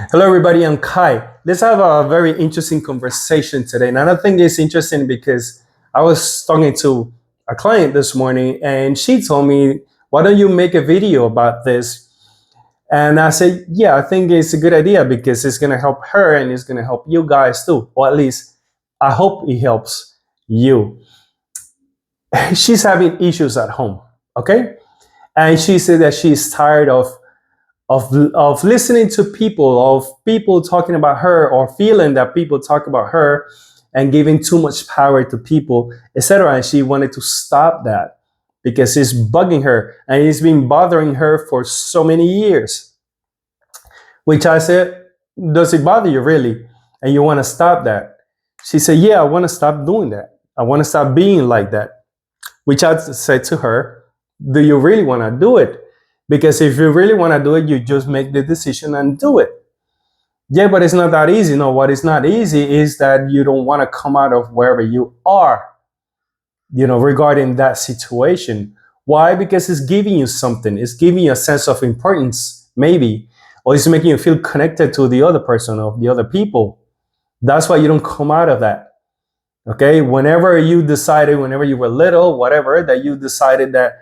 Hello, everybody. I'm Kai. Let's have a very interesting conversation today. And I think it's interesting because I was talking to a client this morning and she told me, why don't you make a video about this? And I said, yeah, I think it's a good idea because it's going to help her and it's going to help you guys too. Or at least I hope it helps you. She's having issues at home. Okay. And she said that she's tired of listening to people, of people talking about her, or feeling that people talk about her and giving too much power to people, etc. And she wanted to stop that because it's bugging her and it's been bothering her for so many years. Which I said, does it bother you really? And you want to stop that? She said, yeah, I want to stop doing that. I want to stop being like that. Which I said to her, do you really want to do it? Because if you really want to do it, you just make the decision and do it. Yeah, but it's not that easy. No, what is not easy is that you don't want to come out of wherever you are, regarding that situation. Why? Because it's giving you something. It's giving you a sense of importance, maybe, or it's making you feel connected to the other person or the other people. That's why you don't come out of that. Okay, whenever you decided, whenever you were little, whatever, that you decided that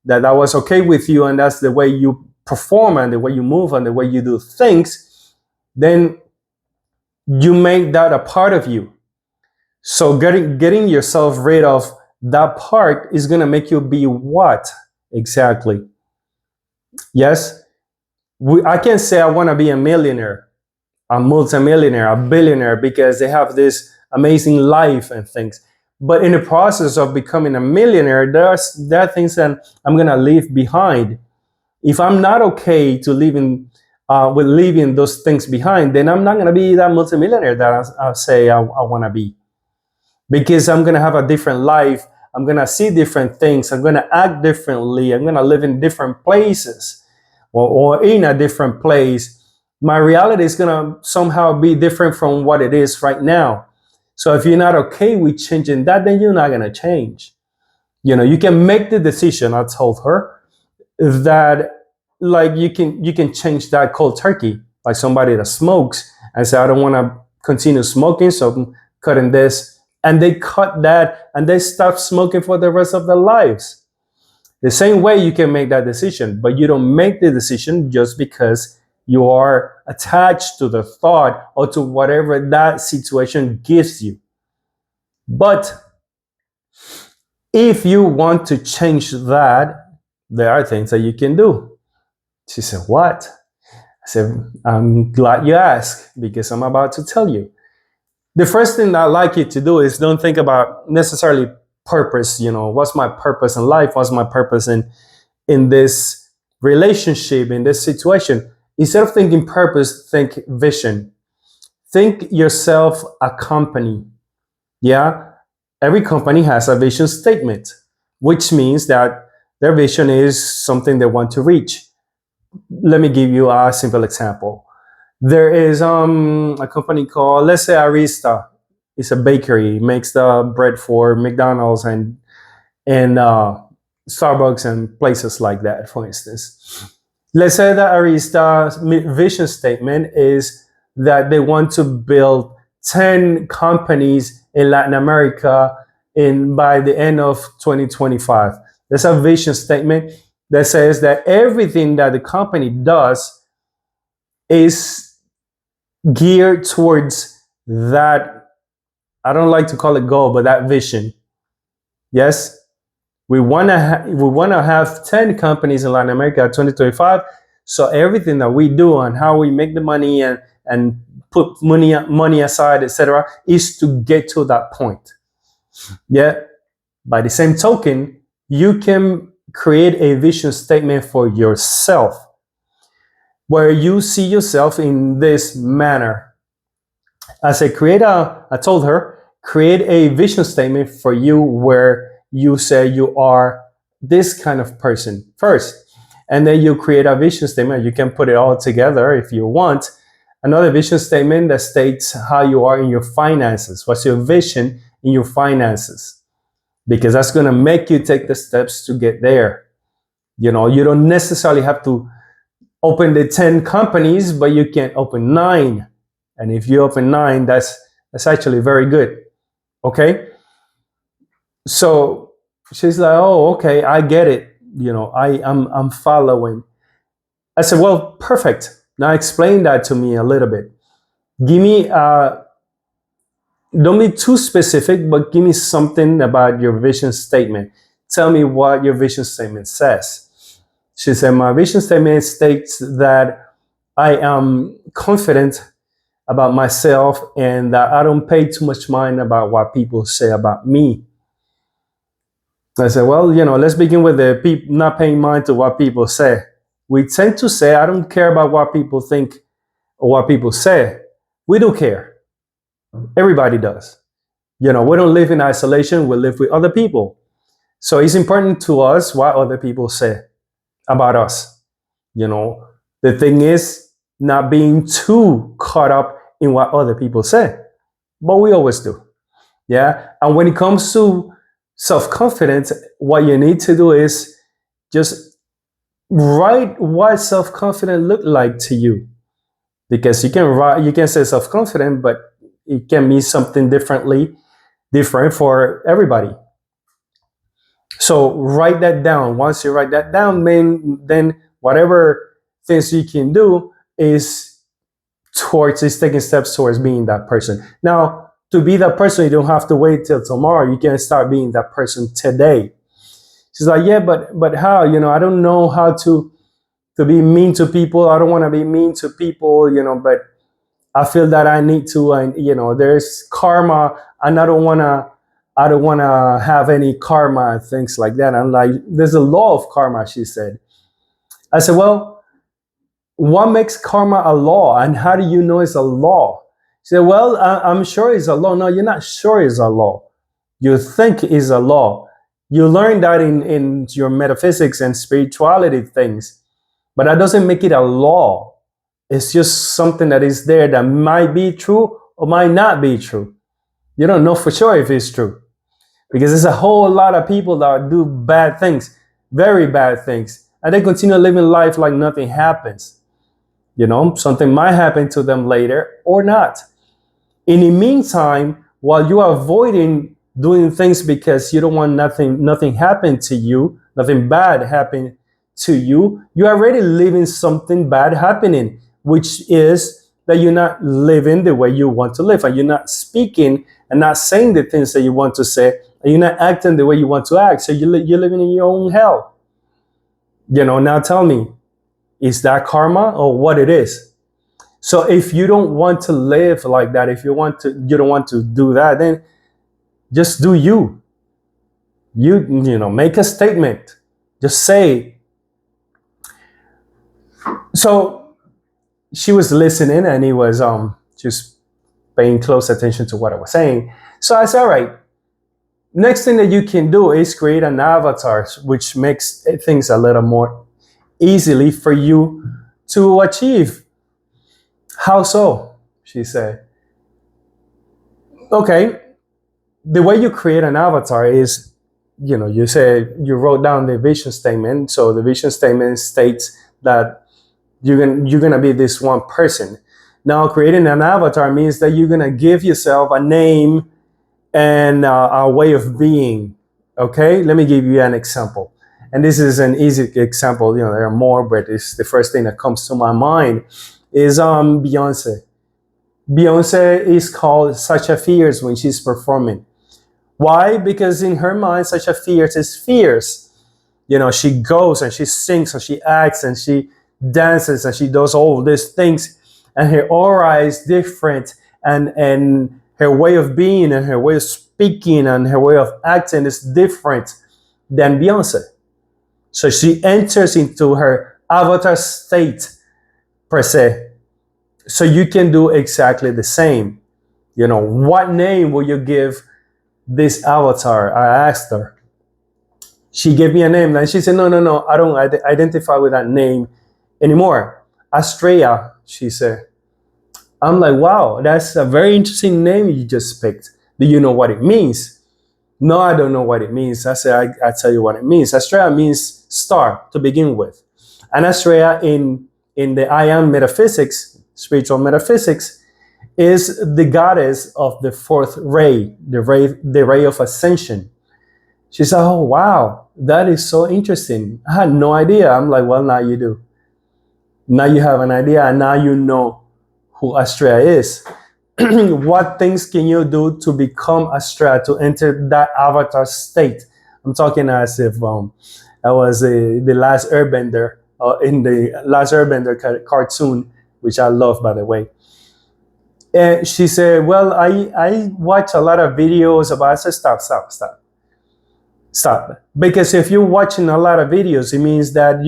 was okay with you and that's the way you perform and the way you move and the way you do things, then you make that a part of you. So getting yourself rid of that part is going to make you be what exactly? Yes, I can say I want to be a millionaire, a multimillionaire, a billionaire because they have this amazing life and things. But in the process of becoming a millionaire, there are things that I'm going to leave behind. If I'm not okay to with leaving those things behind, then I'm not going to be that multimillionaire that I say I want to be. Because I'm going to have a different life. I'm going to see different things. I'm going to act differently. I'm going to live in different places or in a different place. My reality is going to somehow be different from what it is right now. So if you're not okay with changing that, then you're not going to change. You can make the decision, I told her, that like you can change that cold turkey, like somebody that smokes and say, I don't want to continue smoking, so I'm cutting this. And they cut that and they stop smoking for the rest of their lives. The same way you can make that decision, but you don't make the decision just because you are attached to the thought or to whatever that situation gives you. But if you want to change that, there are things that you can do. She said, what? I said, I'm glad you asked because I'm about to tell you. The first thing I'd like you to do is don't think about necessarily purpose. What's my purpose in life? What's my purpose in this relationship, in this situation? Instead of thinking purpose, think vision. Think yourself a company. Yeah, every company has a vision statement, which means that their vision is something they want to reach. Let me give you a simple example. There is a company called, let's say, Arista. It's a bakery, makes the bread for McDonald's and Starbucks and places like that, for instance. Let's say that Arista's vision statement is that they want to build 10 companies in Latin America by the end of 2025. There's a vision statement that says that everything that the company does is geared towards that. I don't like to call it goal, but that vision. Yes, we want to have 10 companies in Latin America 2025. So everything that we do and how we make the money and put money aside, etc., is to get to that point. Yeah. By the same token, you can create a vision statement for yourself where you see yourself in this manner. I told her, create a vision statement for you where you say you are this kind of person first. And then you create a vision statement. You can put it all together if you want. Another vision statement that states how you are in your finances. What's your vision in your finances? Because that's going to make you take the steps to get there. You don't necessarily have to open the 10 companies, but you can't open 9. And if you open 9, that's actually very good. Okay. So she's like, oh, okay, I get it. I'm following. I said, well, perfect. Now explain that to me a little bit. Give me, don't be too specific, but give me something about your vision statement. Tell me what your vision statement says. She said, my vision statement states that I am confident about myself and that I don't pay too much mind about what people say about me. I said, well, let's begin with the people not paying mind to what people say. We tend to say, I don't care about what people think or what people say. We do care. Everybody does. We don't live in isolation. We live with other people. So it's important to us what other people say about us. The thing is not being too caught up in what other people say, but we always do. Yeah. And when it comes to self-confidence, what you need to do is just write what self-confidence look like to you, because you can say self-confident, but it can mean something different for everybody. So write that down. Once you write that down, then whatever things you can do is taking steps towards being that person. Now, to be that person, you don't have to wait till tomorrow. You can start being that person today. She's like, yeah, but how? I don't know how to be mean to people. I don't want to be mean to people, but I feel that I need to, and there's karma, and I don't want to have any karma and things like that. I'm like, there's a law of karma, she said. I said, well, what makes karma a law, and how do you know it's a law? She said, well, I'm sure it's a law. No, you're not sure it's a law. You think it's a law. You learn that in your metaphysics and spirituality things, but that doesn't make it a law. It's just something that is there that might be true or might not be true. You don't know for sure if it's true, because there's a whole lot of people that do bad things, very bad things, and they continue living life like nothing happens. Something might happen to them later or not. In the meantime, while you are avoiding doing things because you don't want nothing happen to you, nothing bad happen to you, you're already living something bad happening, which is that you're not living the way you want to live, and you're not speaking and not saying the things that you want to say, and you're not acting the way you want to act. So you're living in your own hell. Now tell me, is that karma or what it is? So if you don't want to live like that, if you don't want to do that, then just do you. Make a statement. Just say. So she was listening, and he was just paying close attention to what I was saying. So I said, all right, next thing that you can do is create an avatar, which makes things a little more easily for you to achieve. How so? She said. Okay, the way you create an avatar is, you say you wrote down the vision statement. So the vision statement states that you're gonna be this one person. Now, creating an avatar means that you're gonna give yourself a name and a way of being. Okay, let me give you an example. And this is an easy example. There are more, but it's the first thing that comes to my mind is Beyonce. Beyonce is called Sasha Fierce when she's performing. Why? Because in her mind, Sasha Fierce is fierce. She goes and she sings and she acts and she dances and she does all these things, and her aura is different, and her way of being and her way of speaking and her way of acting is different than Beyonce. So she enters into her avatar state, per se. So you can do exactly the same. What name will you give this avatar? I asked her. She gave me a name, and she said, no, I don't identify with that name anymore. Astrea, she said. I'm like, wow, that's a very interesting name you just picked. Do you know what it means? No, I don't know what it means. I said, I tell you what it means. Astrea means star to begin with. And Astrea in in the I am metaphysics, spiritual metaphysics, is the goddess of the fourth ray, the ray of ascension. She said, "Oh, wow, that is so interesting. I had no idea." I'm like, "Well, now you do. Now you have an idea, and now you know who Astrea is." What things can you do to become Astrea, to enter that avatar state? I'm talking as if I was the last Airbender, in the last Airbender cartoon, which I love, by the way. And she said, "Well, I watch a lot of videos about." I said, stop. Because if you're watching a lot of videos, it means that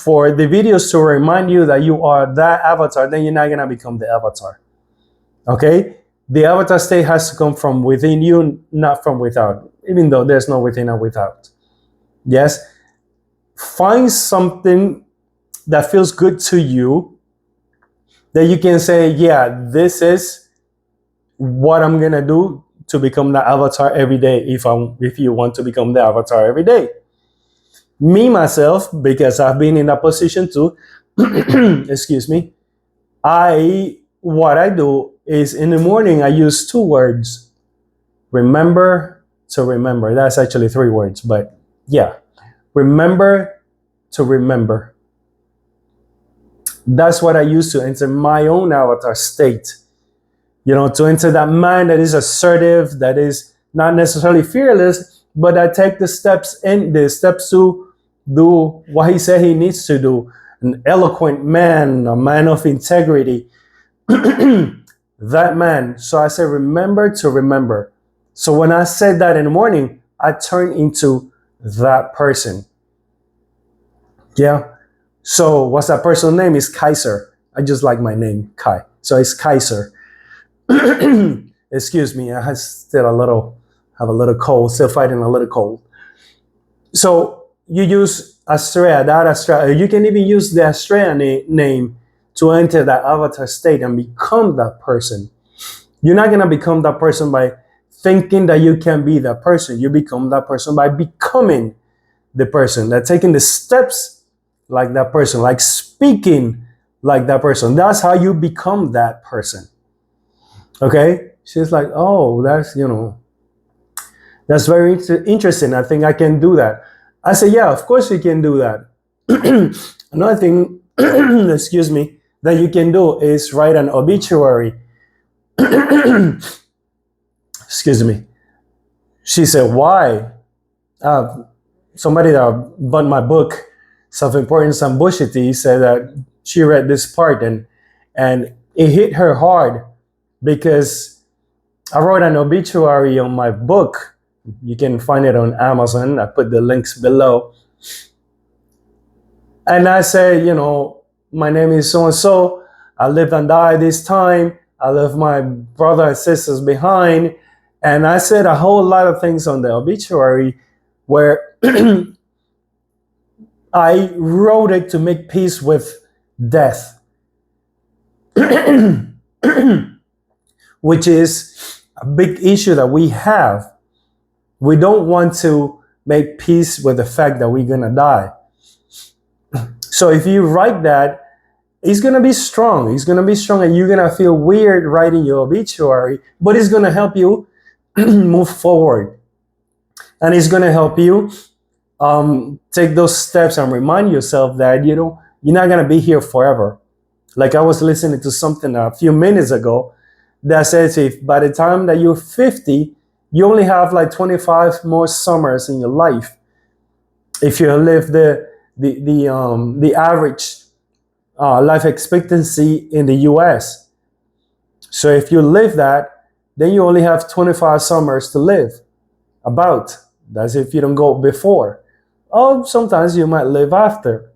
for the videos to remind you that you are that avatar, then you're not gonna become the avatar. Okay? The avatar state has to come from within you, not from without, even though there's no within and without. Yes? Find something that feels good to you, that you can say, yeah, this is what I'm gonna do to become the avatar every day, if you want to become the avatar every day. Me, myself, because I've been in that position too, excuse me, what I do is in the morning I use 2 words. Remember to remember. That's actually 3 words, but yeah. Remember to remember. That's what I use to enter my own avatar state. To enter that man that is assertive, that is not necessarily fearless, but I take the steps to do what he said he needs to do. An eloquent man, a man of integrity. That man. So I say, remember to remember. So when I said that in the morning, I turn into that person. Yeah. So what's that person's name? Is Kaiser. I just like my name, Kai. So it's Kaiser. Excuse me, I have a little cold, still fighting a little cold. So you use Astrea, that Astrea. You can even use the Astrea name to enter that avatar state and become that person. You're not gonna become that person by thinking that you can be that person. You become that person by becoming the person, that taking the steps like that person, like speaking like that person. That's how you become that person. Okay? She's like, "Oh, that's very interesting. I think I can do that." I said, "Yeah, of course you can do that." Another thing, excuse me, that you can do is write an obituary. Excuse me. She said, "Why?" Somebody that bought my book, Self-Importance and Bullshit, said that she read this part and it hit her hard, because I wrote an obituary on my book. You can find it on Amazon. I put the links below. And I say, my name is so-and-so. I lived and died this time. I left my brother and sisters behind. And I said a whole lot of things on the obituary where I wrote it to make peace with death. Which is a big issue that we have. We don't want to make peace with the fact that we're gonna die. So if you write that, it's gonna be strong. It's gonna be strong, and you're gonna feel weird writing your obituary, but it's gonna help you move forward. And it's gonna help you take those steps and remind yourself that you're not gonna be here forever. Like I was listening to something a few minutes ago that says if by the time that you're 50, you only have like 25 more summers in your life. If you live the average life expectancy in the US. So if you live that, then you only have 25 summers to live. About. That's if you don't go before. Or sometimes you might live after.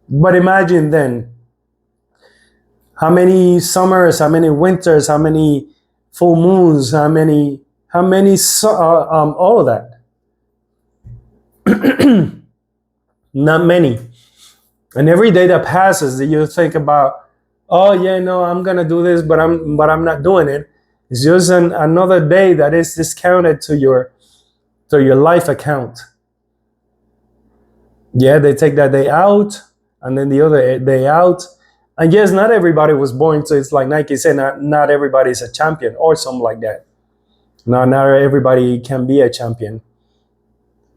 But imagine then, how many summers, how many winters, how many full moons, how many all of that. Not many. And every day that passes, that you think about, oh yeah, no, I'm gonna do this, but I'm not doing it. It's just another day that is discounted to your life account. Yeah, they take that day out, and then the other day out. And yes, not everybody was born, so it's like Nike said, not everybody is a champion or something like that. Not everybody can be a champion.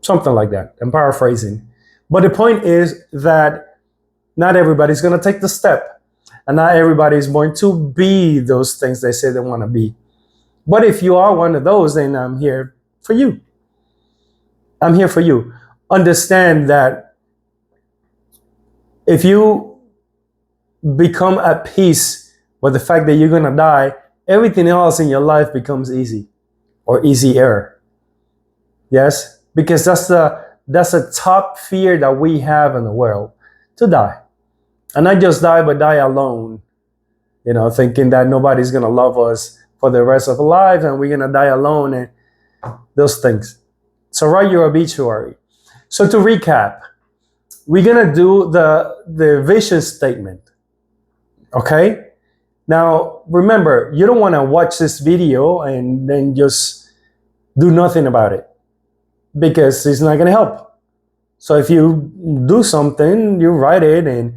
Something like that. I'm paraphrasing. But the point is that not everybody's going to take the step. And not everybody is born to be those things they say they want to be. But if you are one of those, then I'm here for you. I'm here for you. Understand that if you become at peace with the fact that you're going to die, everything else in your life becomes easy or easier. Yes? Because that's the top fear that we have in the world, to die. And not just die, but die alone. You know, thinking that nobody's going to love us for the rest of our life and we're going to die alone and those things. So write your obituary. So to recap, we're going to do the vision statement. Okay? Now, remember, you don't want to watch this video and then just do nothing about it, because it's not going to help. So if you do something, you write it, and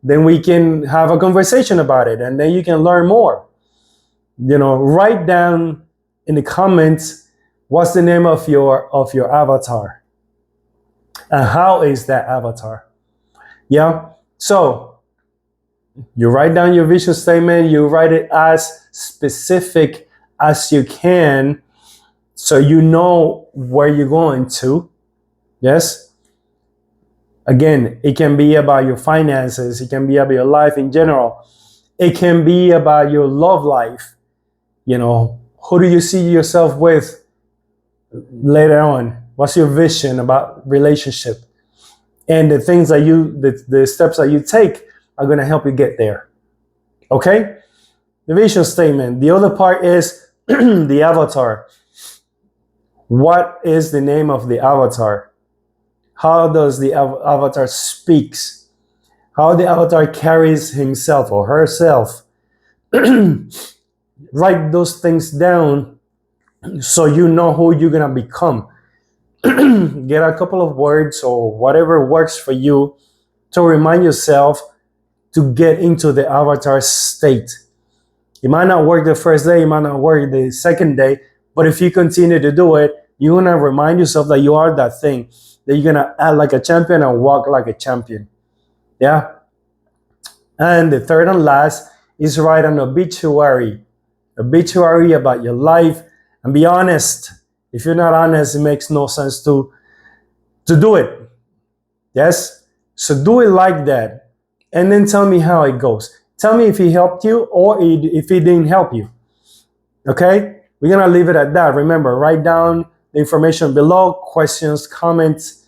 then we can have a conversation about it, and then you can learn more. You know, write down in the comments what's the name of your avatar and how is that avatar. Yeah. So you write down your vision statement. You write it as specific as you can, so you know where you're going to. Yes. Again, it can be about your finances. It can be about your life in general. It can be about your love life. You know, who do you see yourself with later on? What's your vision about relationship? And the things that the steps that you take are going to help you get there. Okay? The vision statement. The other part is the avatar. What is the name of the avatar? How does the avatar speaks? How the avatar carries himself or herself? Write those things down so you know who you're going to become. Get a couple of words or whatever works for you to remind yourself to get into the avatar state. It might not work the first day, it might not work the second day, but if you continue to do it, you're going to remind yourself that you are that thing, that you're going to act like a champion and walk like a champion. Yeah? And the third and last is write an obituary. Obituary about your life, and be honest. If you're not honest, it makes no sense to do it. Yes? So do it like that. And then tell me how it goes. Tell me if it helped you or if it didn't help you. Okay? We're going to leave it at that. Remember, write down the information below, questions, comments,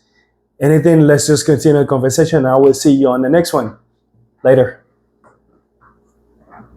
anything. Let's just continue the conversation. I will see you on the next one. Later.